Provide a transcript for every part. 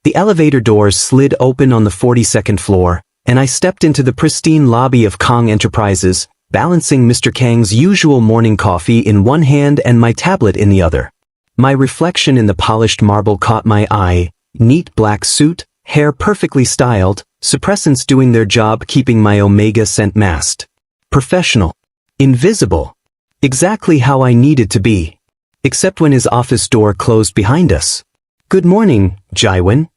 The elevator doors slid open on the 42nd floor, and I stepped into the pristine lobby of Kang Enterprises, balancing Mr. Kang's usual morning coffee in one hand and my tablet in the other. My reflection in the polished marble caught my eye: neat black suit, hair perfectly styled, suppressants doing their job keeping my Omega scent masked. Professional. Invisible. Exactly how I needed to be. Except when his office door closed behind us. "Good morning, Jaiwan."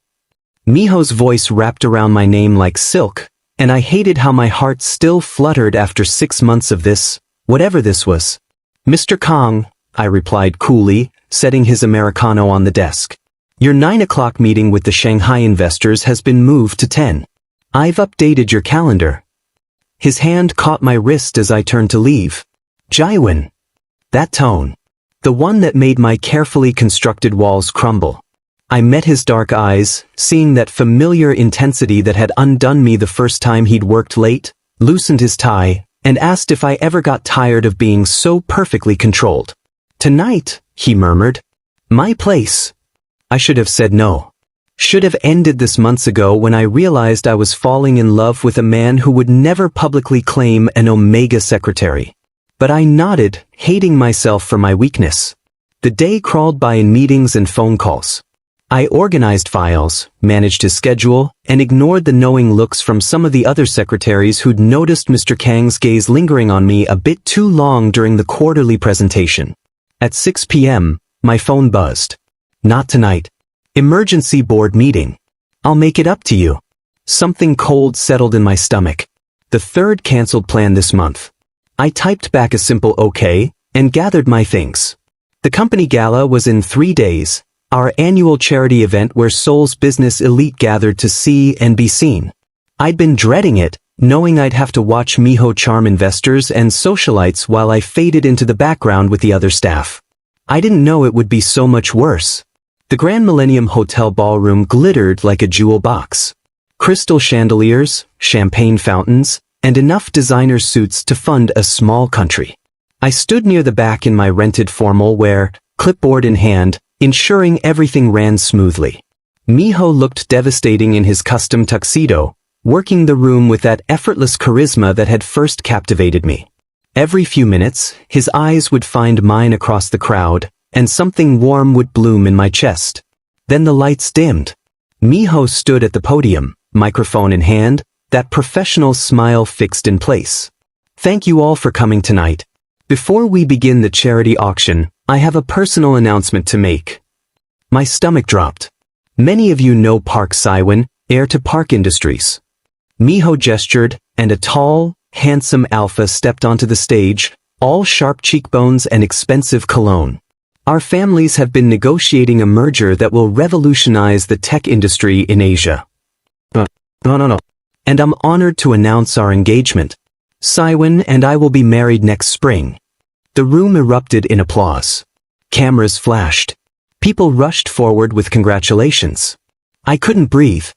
Miho's voice wrapped around my name like silk, and I hated how my heart still fluttered after 6 months of this, whatever this was. "Mr. Kang," I replied coolly, setting his Americano on the desk. "Your 9 o'clock meeting with the Shanghai investors has been moved to 10. I've updated your calendar." His hand caught my wrist as I turned to leave. "Jaiwan." That tone. The one that made my carefully constructed walls crumble. I met his dark eyes, seeing that familiar intensity that had undone me the first time he'd worked late, loosened his tie, and asked if I ever got tired of being so perfectly controlled. "Tonight," he murmured. "My place." I should have said no. Should have ended this months ago when I realized I was falling in love with a man who would never publicly claim an Omega secretary. But I nodded, hating myself for my weakness. The day crawled by in meetings and phone calls. I organized files, managed his schedule, and ignored the knowing looks from some of the other secretaries who'd noticed Mr. Kang's gaze lingering on me a bit too long during the quarterly presentation. At 6 p.m., my phone buzzed. "Not tonight. Emergency board meeting. I'll make it up to you." Something cold settled in my stomach. The third canceled plan this month. I typed back a simple okay, and gathered my things. The company gala was in 3 days, our annual charity event where Seoul's business elite gathered to see and be seen. I'd been dreading it, knowing I'd have to watch Miho charm investors and socialites while I faded into the background with the other staff. I didn't know it would be so much worse. The Grand Millennium Hotel ballroom glittered like a jewel box. Crystal chandeliers, champagne fountains, and enough designer suits to fund a small country. I stood near the back in my rented formal wear, clipboard in hand, ensuring everything ran smoothly. Miho looked devastating in his custom tuxedo, working the room with that effortless charisma that had first captivated me. Every few minutes, his eyes would find mine across the crowd, and something warm would bloom in my chest. Then the lights dimmed. Miho stood at the podium, microphone in hand, that professional smile fixed in place. "Thank you all for coming tonight. Before we begin the charity auction, I have a personal announcement to make." My stomach dropped. Many of you know Park Saiwan, heir to Park Industries. Miho gestured, and a tall, handsome alpha stepped onto the stage, all sharp cheekbones and expensive cologne. "Our families have been negotiating a merger that will revolutionize the tech industry in Asia. No. And I'm honored to announce our engagement. Saiwan and I will be married next spring." The room erupted in applause. Cameras flashed. People rushed forward with congratulations. I couldn't breathe.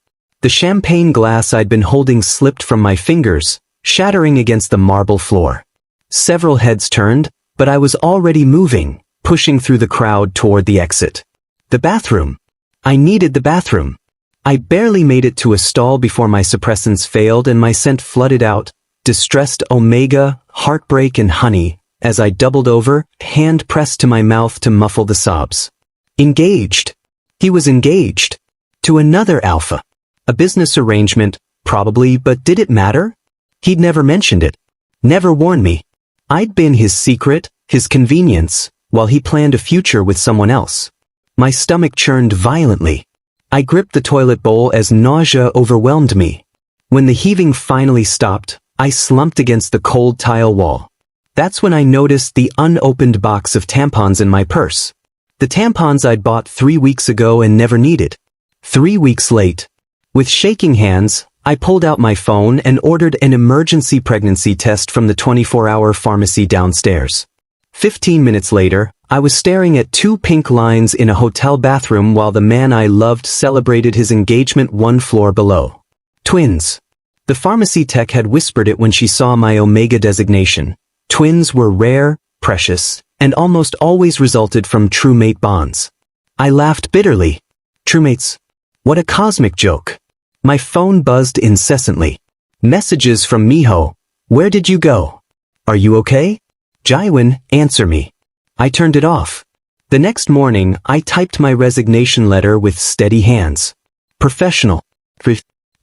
The champagne glass I'd been holding slipped from my fingers, shattering against the marble floor. Several heads turned, but I was already moving, pushing through the crowd toward the exit. The bathroom. I needed the bathroom. I barely made it to a stall before my suppressants failed and my scent flooded out, distressed Omega, heartbreak and honey, as I doubled over, hand pressed to my mouth to muffle the sobs. Engaged. He was engaged. To another alpha. A business arrangement, probably, but did it matter? He'd never mentioned it. Never warned me. I'd been his secret, his convenience, while he planned a future with someone else. My stomach churned violently. I gripped the toilet bowl as nausea overwhelmed me. When the heaving finally stopped, I slumped against the cold tile wall. That's when I noticed the unopened box of tampons in my purse. The tampons I'd bought 3 weeks ago and never needed. 3 weeks late. With shaking hands, I pulled out my phone and ordered an emergency pregnancy test from the 24-hour pharmacy downstairs. 15 minutes later, I was staring at 2 pink lines in a hotel bathroom while the man I loved celebrated his engagement 1 floor below. Twins. The pharmacy tech had whispered it when she saw my Omega designation. Twins were rare, precious, and almost always resulted from true mate bonds. I laughed bitterly. True mates? What a cosmic joke. My phone buzzed incessantly. Messages from Miho. Where did you go? Are you okay? Jaiwin, answer me. I turned it off. The next morning, I typed my resignation letter with steady hands. Professional.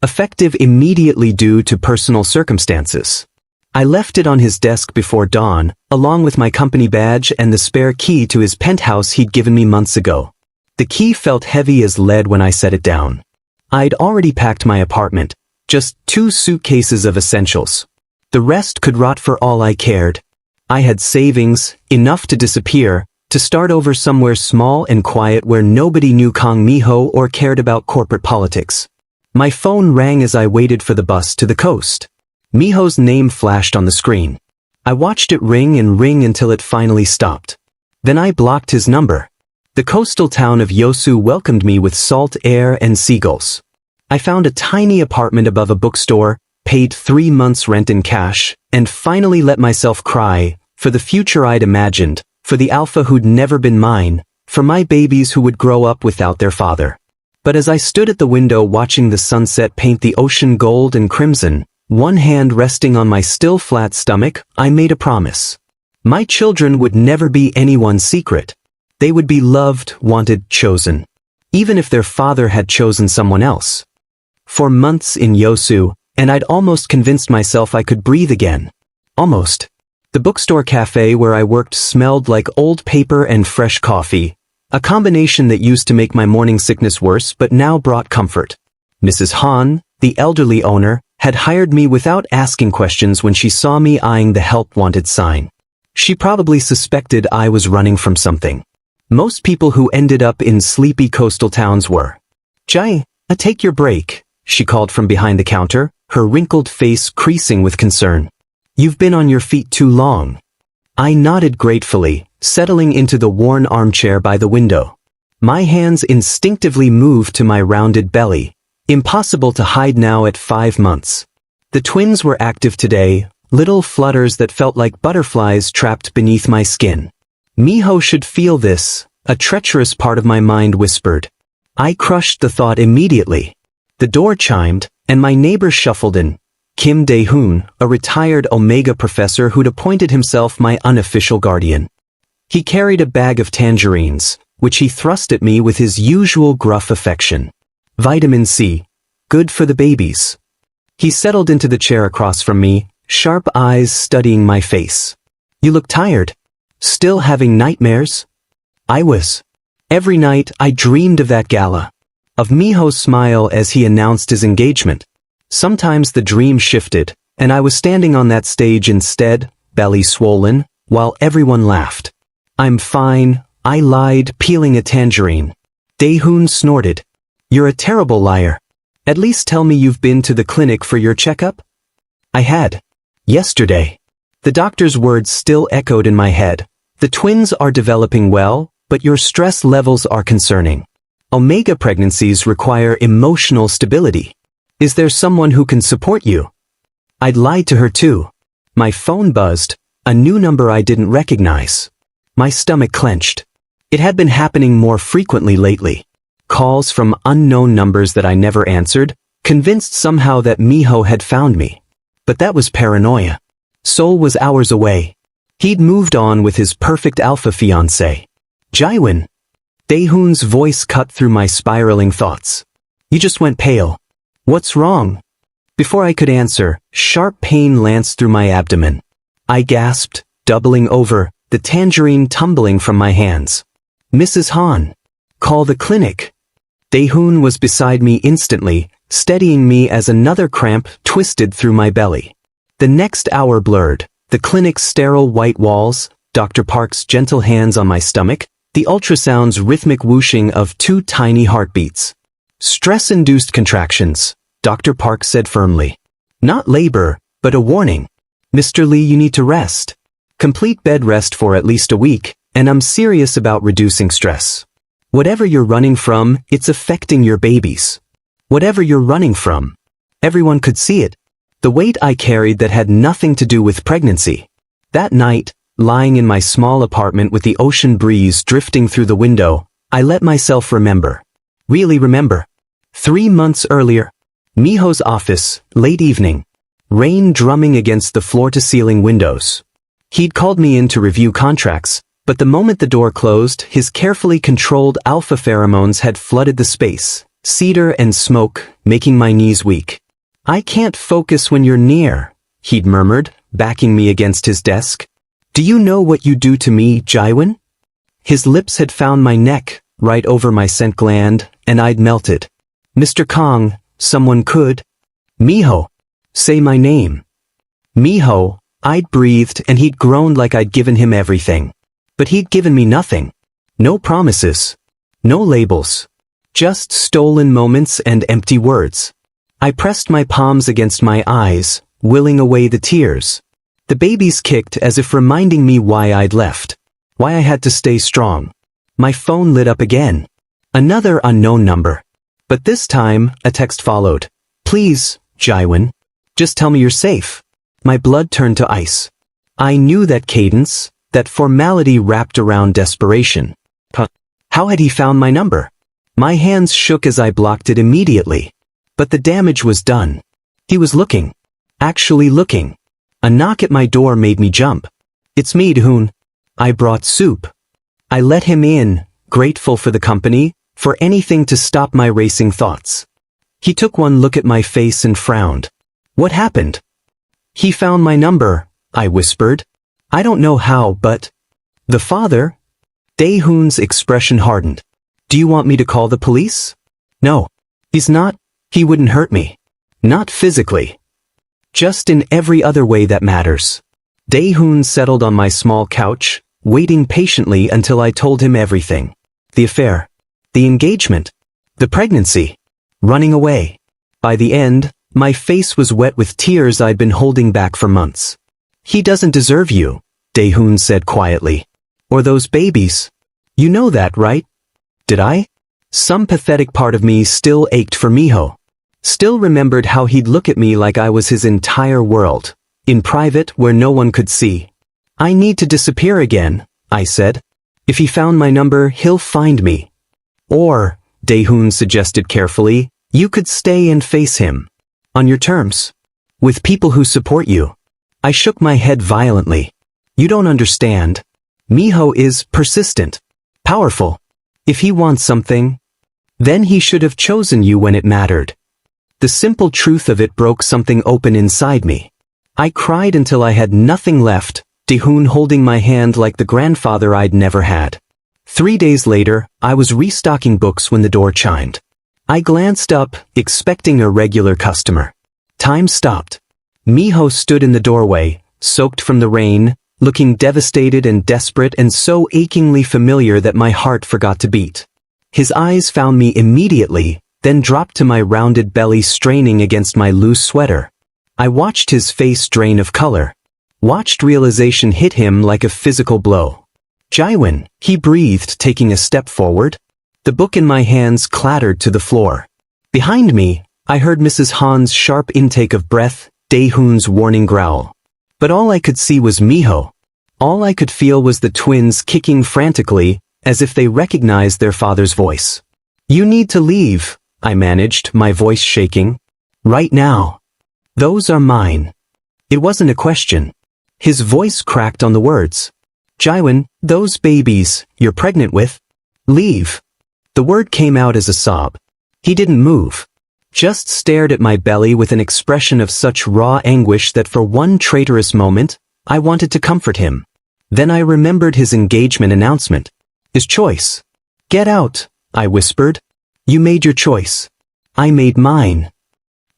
Effective immediately due to personal circumstances. I left it on his desk before dawn, along with my company badge and the spare key to his penthouse he'd given me months ago. The key felt heavy as lead when I set it down. I'd already packed my apartment, just 2 suitcases of essentials. The rest could rot for all I cared. I had savings, enough to disappear, to start over somewhere small and quiet where nobody knew Kong Miho or cared about corporate politics. My phone rang as I waited for the bus to the coast. Miho's name flashed on the screen. I watched it ring and ring until it finally stopped. Then I blocked his number. The coastal town of Yosu welcomed me with salt air and seagulls. I found a tiny apartment above a bookstore, paid 3 months' rent in cash, and finally let myself cry, for the future I'd imagined, for the alpha who'd never been mine, for my babies who would grow up without their father. But as I stood at the window watching the sunset paint the ocean gold and crimson, one hand resting on my still flat stomach, I made a promise. My children would never be anyone's secret. They would be loved, wanted, chosen. Even if their father had chosen someone else. For months in Yosu, and I'd almost convinced myself I could breathe again. Almost. The bookstore cafe where I worked smelled like old paper and fresh coffee, a combination that used to make my morning sickness worse but now brought comfort. Mrs. Han, the elderly owner, had hired me without asking questions when she saw me eyeing the help wanted sign. She probably suspected I was running from something. Most people who ended up in sleepy coastal towns were. Jai, take your break, she called from behind the counter, her wrinkled face creasing with concern. You've been on your feet too long. I nodded gratefully, settling into the worn armchair by the window. My hands instinctively moved to my rounded belly, impossible to hide now at 5 months. The twins were active today, little flutters that felt like butterflies trapped beneath my skin. Miho should feel this, a treacherous part of my mind whispered. I crushed the thought immediately. The door chimed, and my neighbor shuffled in. Kim Dae-hoon, a retired Omega professor who'd appointed himself my unofficial guardian. He carried a bag of tangerines, which he thrust at me with his usual gruff affection. Vitamin C. Good for the babies. He settled into the chair across from me, sharp eyes studying my face. You look tired. Still having nightmares? I was. Every night I dreamed of that gala. Of Miho's smile as he announced his engagement. Sometimes the dream shifted, and I was standing on that stage instead, belly swollen, while everyone laughed. I'm fine, I lied, peeling a tangerine. Dae-hoon snorted. You're a terrible liar. At least tell me you've been to the clinic for your checkup? I had. Yesterday. The doctor's words still echoed in my head. The twins are developing well, but your stress levels are concerning. Omega pregnancies require emotional stability. Is there someone who can support you? I'd lied to her too. My phone buzzed, a new number I didn't recognize. My stomach clenched. It had been happening more frequently lately. Calls from unknown numbers that I never answered, convinced somehow that Miho had found me. But that was paranoia. Seoul was hours away. He'd moved on with his perfect alpha fiancé. Jaiwin. Dae-hoon's voice cut through my spiraling thoughts. You just went pale. What's wrong? Before I could answer, sharp pain lanced through my abdomen. I gasped, doubling over, the tangerine tumbling from my hands. Mrs. Han. Call the clinic. Dae-hoon was beside me instantly, steadying me as another cramp twisted through my belly. The next hour blurred, the clinic's sterile white walls, Dr. Park's gentle hands on my stomach, the ultrasound's rhythmic whooshing of 2 tiny heartbeats. Stress-induced contractions, Dr. Park said firmly. Not labor, but a warning. Mr. Lee, you need to rest. Complete bed rest for at least a week, and I'm serious about reducing stress. Whatever you're running from, it's affecting your babies. Whatever you're running from. Everyone could see it. The weight I carried that had nothing to do with pregnancy. That night, lying in my small apartment with the ocean breeze drifting through the window, I let myself remember. Really remember. 3 months earlier. Miho's office, late evening. Rain drumming against the floor-to-ceiling windows. He'd called me in to review contracts, but the moment the door closed, his carefully controlled alpha pheromones had flooded the space, cedar and smoke, making my knees weak. "I can't focus when you're near," he'd murmured, backing me against his desk. "Do you know what you do to me, Jaiwin?" His lips had found my neck, right over my scent gland, and I'd melted. "Mr. Kong, someone could." "Miho. Say my name." "Miho." I'd breathed and he'd groaned like I'd given him everything. But he'd given me nothing. No promises. No labels. Just stolen moments and empty words. I pressed my palms against my eyes, willing away the tears. The babies kicked as if reminding me why I'd left. Why I had to stay strong. My phone lit up again. Another unknown number. But this time, a text followed. "Please, Jaiwin. Just tell me you're safe." My blood turned to ice. I knew that cadence, that formality wrapped around desperation. How had he found my number? My hands shook as I blocked it immediately. But the damage was done. He was looking. Actually looking. A knock at my door made me jump. "It's me, Dhoon. I brought soup." I let him in, grateful for the company, for anything to stop my racing thoughts. He took one look at my face and frowned. "What happened?" "He found my number," I whispered. "I don't know how, but—" "The father?" Daehoon's expression hardened. "Do you want me to call the police?" "No. He's not. He wouldn't hurt me. Not physically. Just in every other way that matters." Daehoon settled on my small couch, waiting patiently until I told him everything. The affair. The engagement. The pregnancy. Running away. By the end, my face was wet with tears I'd been holding back for months. "He doesn't deserve you," Daehoon said quietly. "Or those babies. You know that, right?" Did I? Some pathetic part of me still ached for Miho. Still remembered how he'd look at me like I was his entire world. In private, where no one could see. "I need to disappear again," I said. "If he found my number, he'll find me." "Or," Daehoon suggested carefully, "you could stay and face him. On your terms. With people who support you." I shook my head violently. "You don't understand. Miho is persistent. Powerful. If he wants something, then he should have chosen you when it mattered." The simple truth of it broke something open inside me. I cried until I had nothing left, Daehoon holding my hand like the grandfather I'd never had. 3 days later, I was restocking books when the door chimed. I glanced up, expecting a regular customer. Time stopped. Miho stood in the doorway, soaked from the rain, looking devastated and desperate and so achingly familiar that my heart forgot to beat. His eyes found me immediately, then dropped to my rounded belly straining against my loose sweater. I watched his face drain of color. Watched realization hit him like a physical blow. "Jaiwin," he breathed, taking a step forward. The book in my hands clattered to the floor. Behind me, I heard Mrs. Han's sharp intake of breath, Daehoon's warning growl. But all I could see was Miho. All I could feel was the twins kicking frantically, as if they recognized their father's voice. "You need to leave," I managed, my voice shaking. "Right now. Those are mine." It wasn't a question. His voice cracked on the words. "Jaiwin, those babies you're pregnant with. Leave." The word came out as a sob. He didn't move. Just stared at my belly with an expression of such raw anguish that for one traitorous moment, I wanted to comfort him. Then I remembered his engagement announcement. His choice. "Get out," I whispered. "You made your choice. I made mine."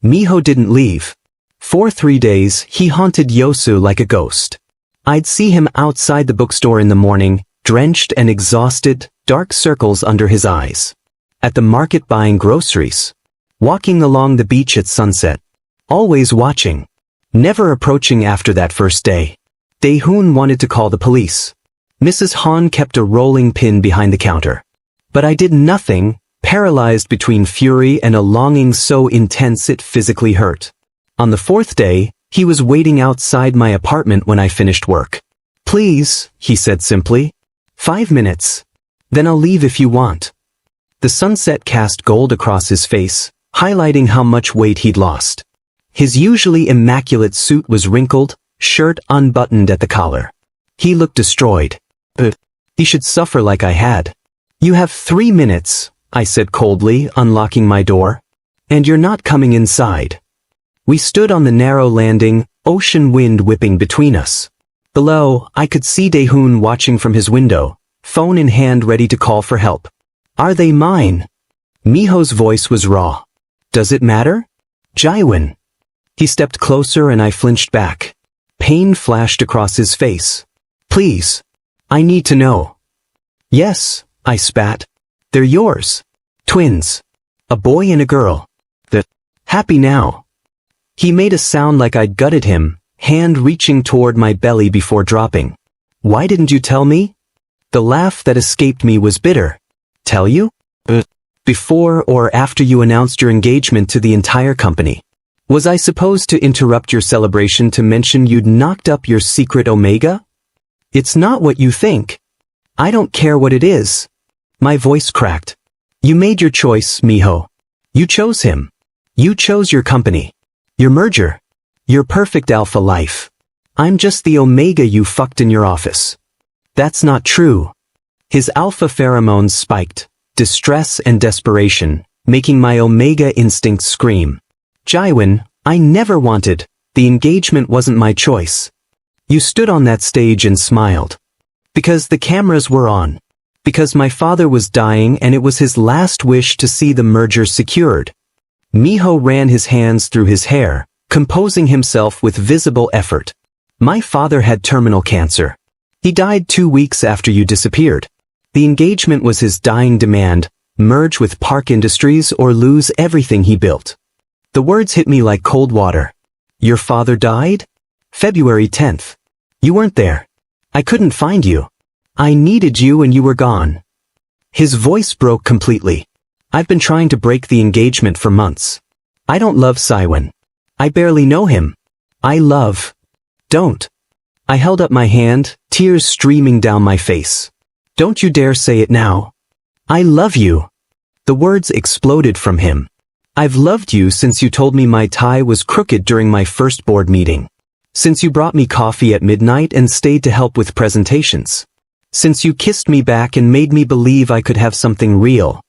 Miho didn't leave. For 3 days, he haunted Yosu like a ghost. I'd see him outside the bookstore in the morning, drenched and exhausted, dark circles under his eyes. At the market buying groceries. Walking along the beach at sunset. Always watching. Never approaching after that first day. Daehoon wanted to call the police. Mrs. Han kept a rolling pin behind the counter. But I did nothing, paralyzed between fury and a longing so intense it physically hurt. On the 4th day, he was waiting outside my apartment when I finished work. "Please," he said simply. "5 minutes. Then I'll leave if you want." The sunset cast gold across his face, highlighting how much weight he'd lost. His usually immaculate suit was wrinkled, shirt unbuttoned at the collar. He looked destroyed. He should suffer like I had. You have 3 minutes, I said coldly, unlocking my door. And you're not coming inside. We stood on the narrow landing, ocean wind whipping between us. Below, I could see Daehoon watching from his window, phone in hand ready to call for help. Are they mine? Miho's voice was raw. Does it matter? Jaewon. He stepped closer and I flinched back. Pain flashed across his face. Please. I need to know. Yes, I spat. They're yours. Twins. A boy and a girl. Happy now. He made a sound like I'd gutted him, hand reaching toward my belly before dropping. Why didn't you tell me? The laugh that escaped me was bitter. Tell you? Before or after you announced your engagement to the entire company. Was I supposed to interrupt your celebration to mention you'd knocked up your secret Omega? It's not what you think. I don't care what it is. My voice cracked. You made your choice, Miho. You chose him. You chose your company. Your merger. Your perfect alpha life. I'm just the Omega you fucked in your office. That's not true. His alpha pheromones spiked, distress and desperation, making my Omega instinct scream. Jaewon, I never wanted. The engagement wasn't my choice. You stood on that stage and smiled. Because the cameras were on. Because my father was dying and it was his last wish to see the merger secured. Miho ran his hands through his hair, composing himself with visible effort. My father had terminal cancer. He died 2 weeks after you disappeared. The engagement was his dying demand, merge with Park Industries or lose everything he built. The words hit me like cold water. Your father died? February 10th. You weren't there. I couldn't find you. I needed you and you were gone. His voice broke completely. I've been trying to break the engagement for months. I don't love Saiwon. I barely know him. Don't. I held up my hand, tears streaming down my face. Don't you dare say it now. I love you. The words exploded from him. I've loved you since you told me my tie was crooked during my first board meeting. Since you brought me coffee at midnight and stayed to help with presentations. Since you kissed me back and made me believe I could have something real.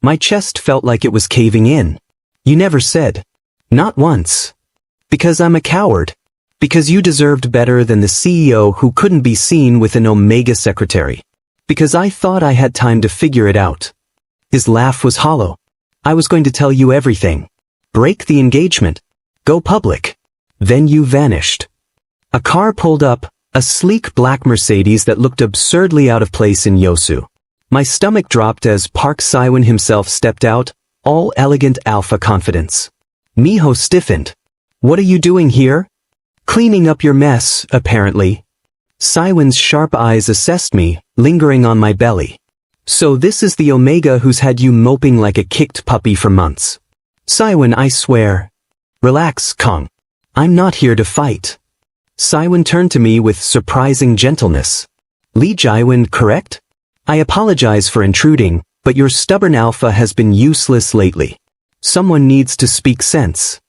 My chest felt like it was caving in. You never said. Not once. Because I'm a coward. Because you deserved better than the CEO who couldn't be seen with an Omega secretary. Because I thought I had time to figure it out. His laugh was hollow. I was going to tell you everything. Break the engagement. Go public. Then you vanished. A car pulled up, a sleek black Mercedes that looked absurdly out of place in Yosu. My stomach dropped as Park Saiwon himself stepped out, all elegant alpha confidence. Miho stiffened. What are you doing here? Cleaning up your mess, apparently. Saiwon's sharp eyes assessed me, lingering on my belly. So this is the Omega who's had you moping like a kicked puppy for months. Saiwon, I swear. Relax, Kong. I'm not here to fight. Saiwon turned to me with surprising gentleness. Lee Jaewon, correct? I apologize for intruding, but your stubborn alpha has been useless lately. Someone needs to speak sense.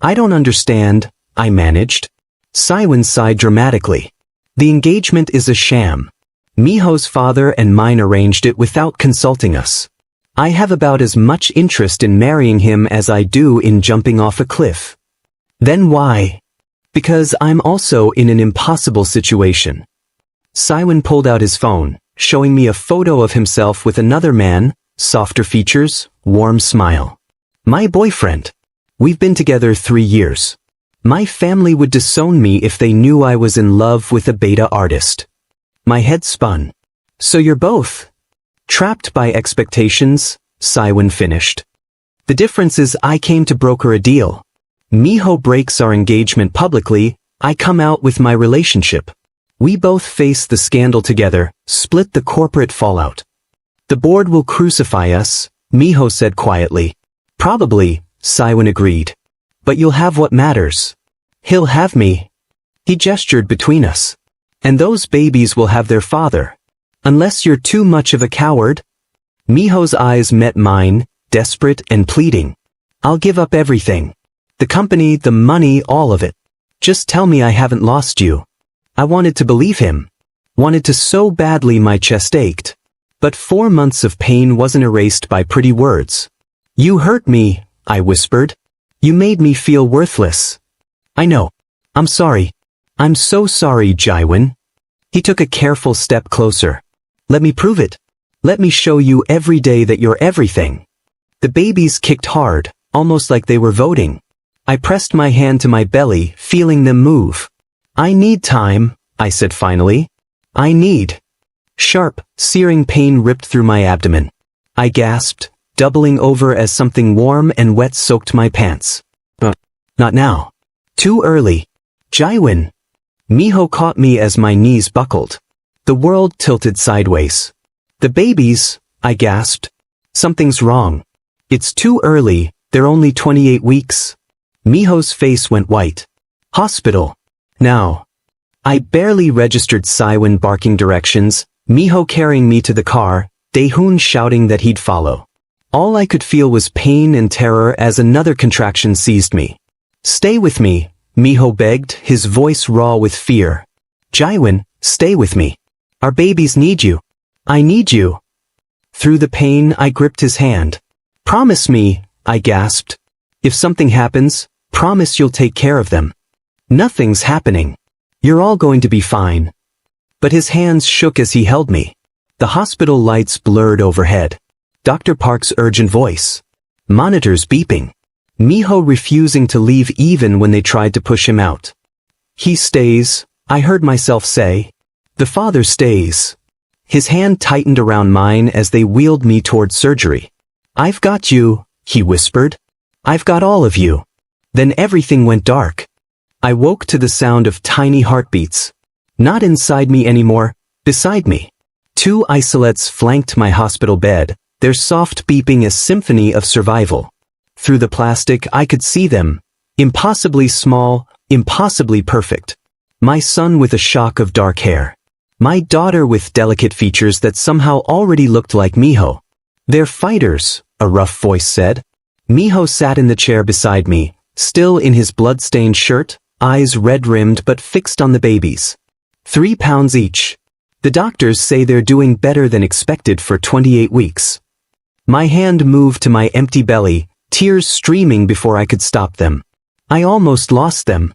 I don't understand, I managed. Saiwon sighed dramatically. The engagement is a sham. Miho's father and mine arranged it without consulting us. I have about as much interest in marrying him as I do in jumping off a cliff. Then why? Because I'm also in an impossible situation. Saiwon pulled out his phone, showing me a photo of himself with another man, softer features, warm smile. My boyfriend. We've been together 3 years. My family would disown me if they knew I was in love with a beta artist. My head spun. So you're both trapped by expectations, Saiwon finished. The difference is I came to broker a deal. Miho breaks our engagement publicly, I come out with my relationship. We both face the scandal together, split the corporate fallout. The board will crucify us, Miho said quietly. Probably, Saiwon agreed. But you'll have what matters. He'll have me. He gestured between us. And those babies will have their father. Unless you're too much of a coward. Miho's eyes met mine, desperate and pleading. I'll give up everything. The company, the money, all of it. Just tell me I haven't lost you. I wanted to believe him. Wanted to so badly my chest ached. But 4 months of pain wasn't erased by pretty words. You hurt me, I whispered. You made me feel worthless. I know. I'm sorry. I'm so sorry, Jaiwin. He took a careful step closer. Let me prove it. Let me show you every day that you're everything. The babies kicked hard, almost like they were voting. I pressed my hand to my belly, feeling them move. I need time, I said finally. I need. Sharp, searing pain ripped through my abdomen. I gasped, doubling over as something warm and wet soaked my pants. Not now. Too early. Jaiwin. Miho caught me as my knees buckled. The world tilted sideways. The babies, I gasped. Something's wrong. It's too early, they're only 28 weeks. Miho's face went white. Hospital. Now. I barely registered Saiwin barking directions, Miho carrying me to the car, Daehoon shouting that he'd follow. All I could feel was pain and terror as another contraction seized me. Stay with me, Miho begged, his voice raw with fear. Jaiwin, stay with me. Our babies need you. I need you. Through the pain, I gripped his hand. Promise me, I gasped. If something happens, promise you'll take care of them. Nothing's happening. You're all going to be fine. But his hands shook as he held me. The hospital lights blurred overhead. Dr. Park's urgent voice. Monitors beeping. Miho refusing to leave even when they tried to push him out. He stays, I heard myself say. The father stays. His hand tightened around mine as they wheeled me toward surgery. I've got you, he whispered. I've got all of you. Then everything went dark. I woke to the sound of tiny heartbeats. Not inside me anymore, beside me. 2 isolates flanked my hospital bed, their soft beeping a symphony of survival. Through the plastic I could see them. Impossibly small, impossibly perfect. My son with a shock of dark hair. My daughter with delicate features that somehow already looked like Miho. They're fighters, a rough voice said. Miho sat in the chair beside me, still in his blood-stained shirt, eyes red-rimmed but fixed on the babies. 3 pounds each. The doctors say they're doing better than expected for 28 weeks. My hand moved to my empty belly, tears streaming before I could stop them. I almost lost them.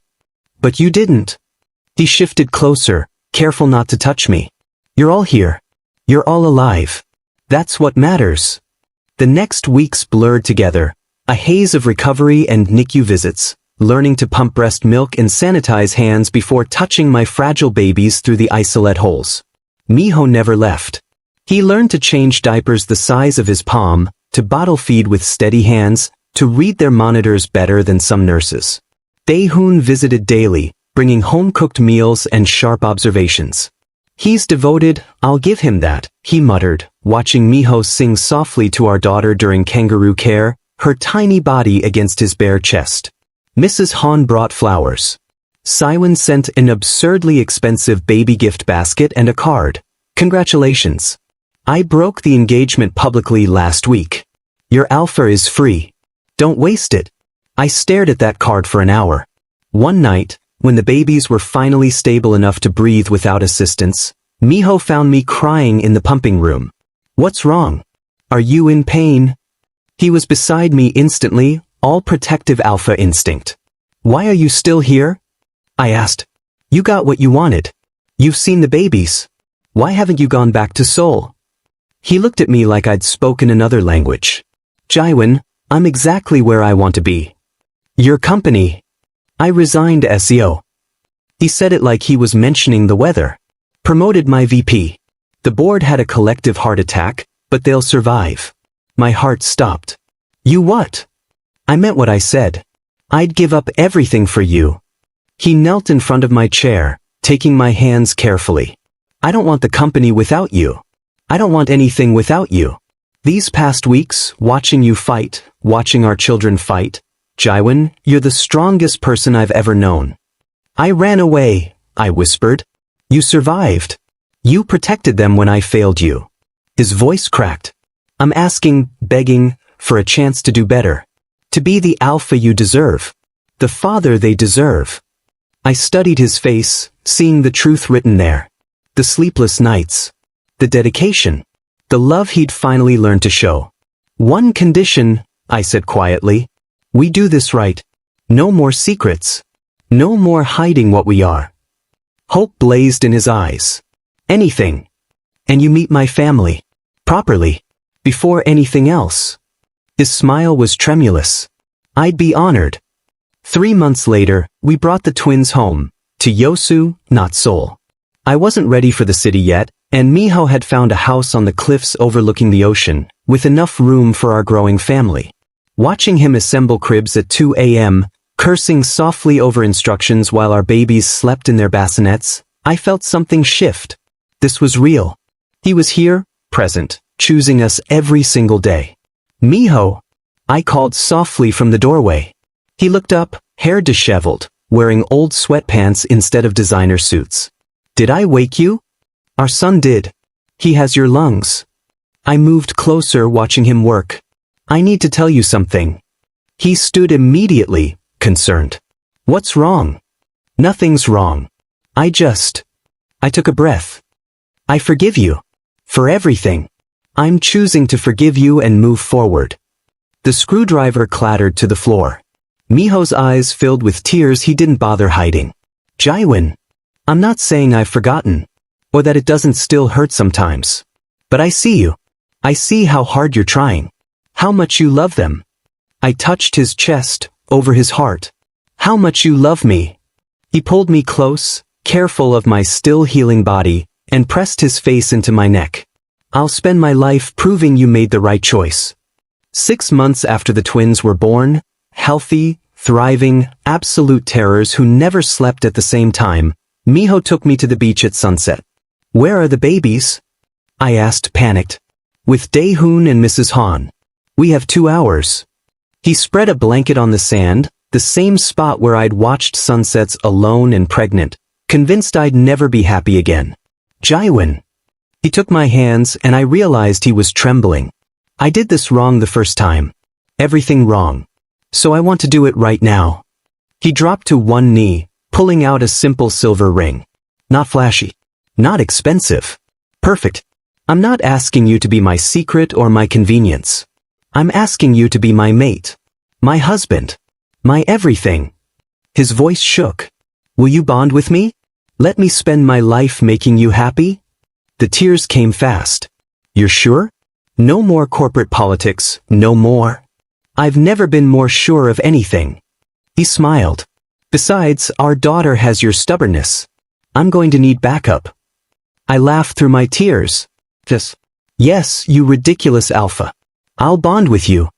But you didn't. He shifted closer, careful not to touch me. You're all here. You're all alive. That's what matters. The next weeks blurred together, a haze of recovery and NICU visits, learning to pump breast milk and sanitize hands before touching my fragile babies through the isolate holes. Miho never left. He learned to change diapers the size of his palm, to bottle feed with steady hands, to read their monitors better than some nurses. Daehoon visited daily, bringing home-cooked meals and sharp observations. He's devoted, I'll give him that, he muttered, watching Miho sing softly to our daughter during kangaroo care, her tiny body against his bare chest. Mrs. Han brought flowers. Saiwin sent an absurdly expensive baby gift basket and a card. Congratulations. I broke the engagement publicly last week. Your alpha is free. Don't waste it. I stared at that card for an hour. One night, when the babies were finally stable enough to breathe without assistance, Miho found me crying in the pumping room. What's wrong? Are you in pain? He was beside me instantly, all protective alpha instinct. Why are you still here? I asked. You got what you wanted. You've seen the babies. Why haven't you gone back to Seoul? He looked at me like I'd spoken another language. Jaiwin, I'm exactly where I want to be. Your company. I resigned SEO. He said it like he was mentioning the weather. Promoted my VP. The board had a collective heart attack, but they'll survive. My heart stopped. You what? I meant what I said. I'd give up everything for you. He knelt in front of my chair, taking my hands carefully. I don't want the company without you. I don't want anything without you. These past weeks, watching you fight, watching our children fight, Jaiwin, you're the strongest person I've ever known. I ran away, I whispered. You survived. You protected them when I failed you. His voice cracked. I'm asking, begging, for a chance to do better. To be the alpha you deserve. The father they deserve. I studied his face, seeing the truth written there. The sleepless nights. The dedication. The love he'd finally learned to show. One condition, I said quietly. We do this right. No more secrets. No more hiding what we are. Hope blazed in his eyes. Anything. And you meet my family. Properly. Before anything else. His smile was tremulous. I'd be honored. 3 months later, we brought the twins home. To Yosu, not Seoul. I wasn't ready for the city yet, and Miho had found a house on the cliffs overlooking the ocean, with enough room for our growing family. Watching him assemble cribs at 2 a.m., cursing softly over instructions while our babies slept in their bassinets, I felt something shift. This was real. He was here, present, choosing us every single day. Miho, I called softly from the doorway. He looked up, hair disheveled, wearing old sweatpants instead of designer suits. Did I wake you? Our son did. He has your lungs. I moved closer, watching him work. I need to tell you something. He stood immediately, concerned. What's wrong? Nothing's wrong. I took a breath. I forgive you. For everything. I'm choosing to forgive you and move forward. The screwdriver clattered to the floor. Miho's eyes filled with tears he didn't bother hiding. Jaiwon. I'm not saying I've forgotten. Or that it doesn't still hurt sometimes. But I see you. I see how hard you're trying. How much you love them. I touched his chest, over his heart. How much you love me. He pulled me close, careful of my still healing body, and pressed his face into my neck. I'll spend my life proving you made the right choice. 6 months after the twins were born, healthy, thriving, absolute terrors who never slept at the same time, Miho took me to the beach at sunset. Where are the babies? I asked, panicked. With Daehoon and Mrs. Han. We have 2 hours. He spread a blanket on the sand, the same spot where I'd watched sunsets alone and pregnant, convinced I'd never be happy again. Jaiwon. He took my hands and I realized he was trembling. I did this wrong the first time. Everything wrong. So I want to do it right now. He dropped to one knee, pulling out a simple silver ring. Not flashy. Not expensive. Perfect. I'm not asking you to be my secret or my convenience. I'm asking you to be my mate. My husband. My everything. His voice shook. Will you bond with me? Let me spend my life making you happy? The tears came fast. You're sure? No more corporate politics, no more. I've never been more sure of anything. He smiled. Besides, our daughter has your stubbornness. I'm going to need backup. I laughed through my tears. Yes, you ridiculous alpha. I'll bond with you.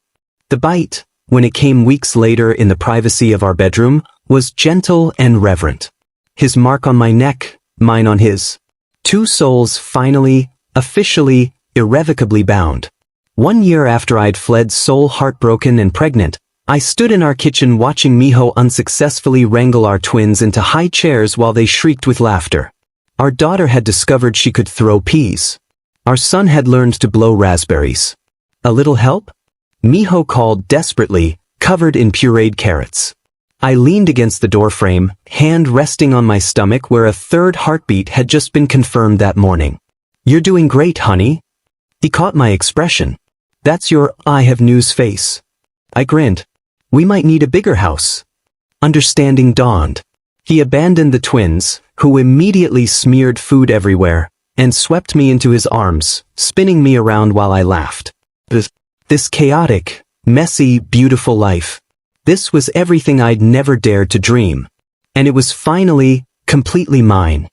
The bite, when it came weeks later in the privacy of our bedroom, was gentle and reverent. His mark on my neck, mine on his. 2 souls finally, officially, irrevocably bound. 1 year after I'd fled Seoul heartbroken and pregnant, I stood in our kitchen watching Miho unsuccessfully wrangle our twins into high chairs while they shrieked with laughter. Our daughter had discovered she could throw peas. Our son had learned to blow raspberries. A little help? Miho called desperately, covered in pureed carrots. I leaned against the doorframe, hand resting on my stomach where a 3rd heartbeat had just been confirmed that morning. You're doing great, honey. He caught my expression. That's your I have news face. I grinned. We might need a bigger house. Understanding dawned. He abandoned the twins, who immediately smeared food everywhere, and swept me into his arms, spinning me around while I laughed. This chaotic, messy, beautiful life. This was everything I'd never dared to dream. And it was finally, completely mine.